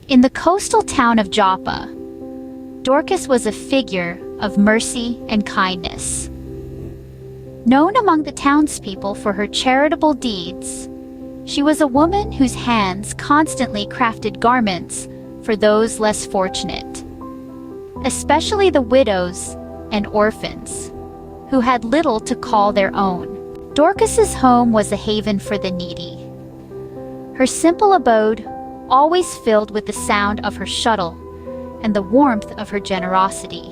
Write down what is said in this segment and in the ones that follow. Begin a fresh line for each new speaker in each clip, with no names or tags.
In the coastal town of Joppa, Dorcas was a figure of mercy and kindness. Known among the townspeople for her charitable deeds, she was a woman whose hands constantly crafted garments for those less fortunate, especially the widows and orphans, who had little to call their own. Dorcas's home was a haven for the needy. Her simple abode always filled with the sound of her shuttle and the warmth of her generosity.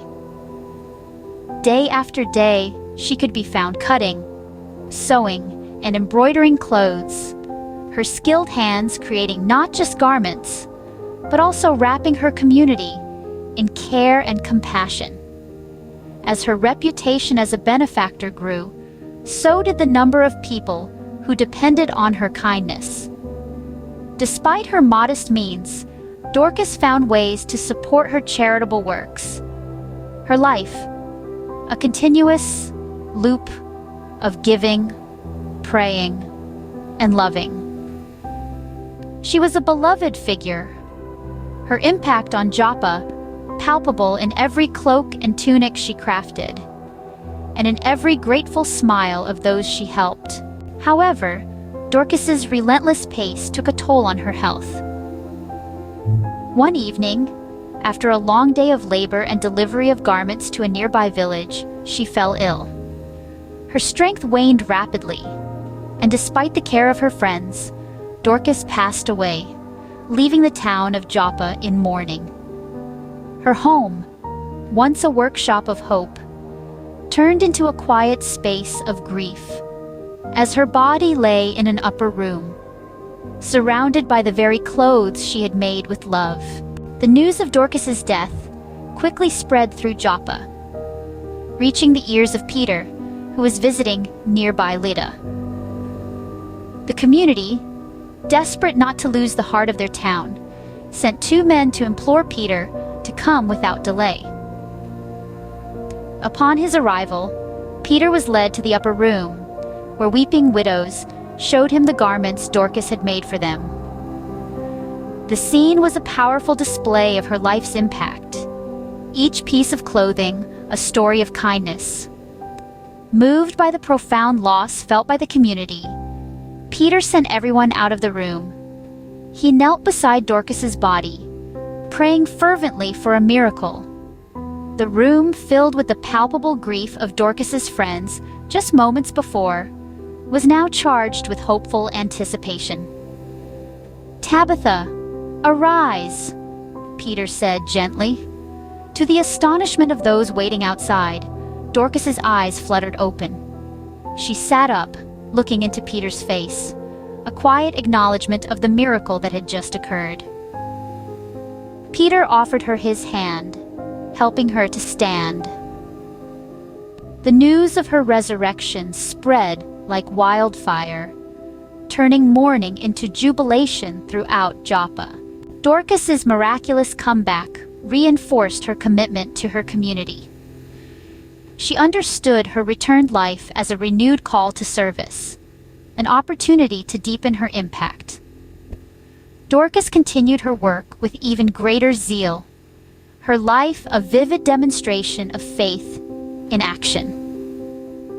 Day after day, she could be found cutting, sewing, and embroidering clothes, her skilled hands creating not just garments, but also wrapping her community in care and compassion. As her reputation as a benefactor grew, so did the number of people who depended on her kindness. Despite her modest means, Dorcas found ways to support her charitable works. Her life, a continuous loop of giving, praying, and loving. She was a beloved figure, her impact on Joppa palpable in every cloak and tunic she crafted, and in every grateful smile of those she helped. However, Dorcas's relentless pace took a toll on her health. One evening, after a long day of labor and delivery of garments to a nearby village, she fell ill. Her strength waned rapidly, and despite the care of her friends, Dorcas passed away, leaving the town of Joppa in mourning. Her home, once a workshop of hope, turned into a quiet space of grief, as her body lay in an upper room, surrounded by the very clothes she had made with love. The news of Dorcas's death quickly spread through Joppa, reaching the ears of Peter, who was visiting nearby Lydda. The community, desperate not to lose the heart of their town, sent 2 men to implore Peter to come without delay. Upon his arrival, Peter was led to the upper room, where weeping widows showed him the garments Dorcas had made for them. The scene was a powerful display of her life's impact, each piece of clothing a story of kindness. Moved by the profound loss felt by the community, Peter sent everyone out of the room. He knelt beside Dorcas's body, praying fervently for a miracle. The room, filled with the palpable grief of Dorcas's friends just moments before, was now charged with hopeful anticipation. "Tabitha, arise," Peter said gently. To the astonishment of those waiting outside, Dorcas's eyes fluttered open. She sat up, looking into Peter's face, a quiet acknowledgement of the miracle that had just occurred. Peter offered her his hand, helping her to stand. The news of her resurrection spread like wildfire, turning mourning into jubilation throughout Joppa. Dorcas's miraculous comeback reinforced her commitment to her community. She understood her returned life as a renewed call to service, an opportunity to deepen her impact. Dorcas continued her work with even greater zeal, her life a vivid demonstration of faith in action.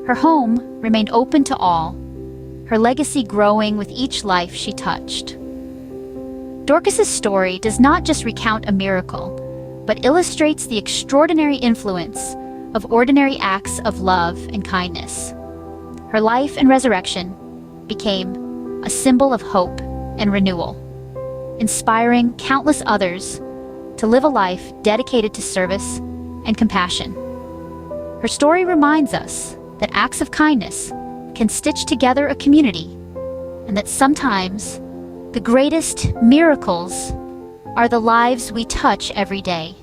Her home remained open to all, her legacy growing with each life she touched. Dorcas's story does not just recount a miracle, but illustrates the extraordinary influence of ordinary acts of love and kindness. Her life and resurrection became a symbol of hope and renewal, inspiring countless others to live a life dedicated to service and compassion. Her story reminds us that acts of kindness can stitch together a community, and that sometimes the greatest miracles are the lives we touch every day.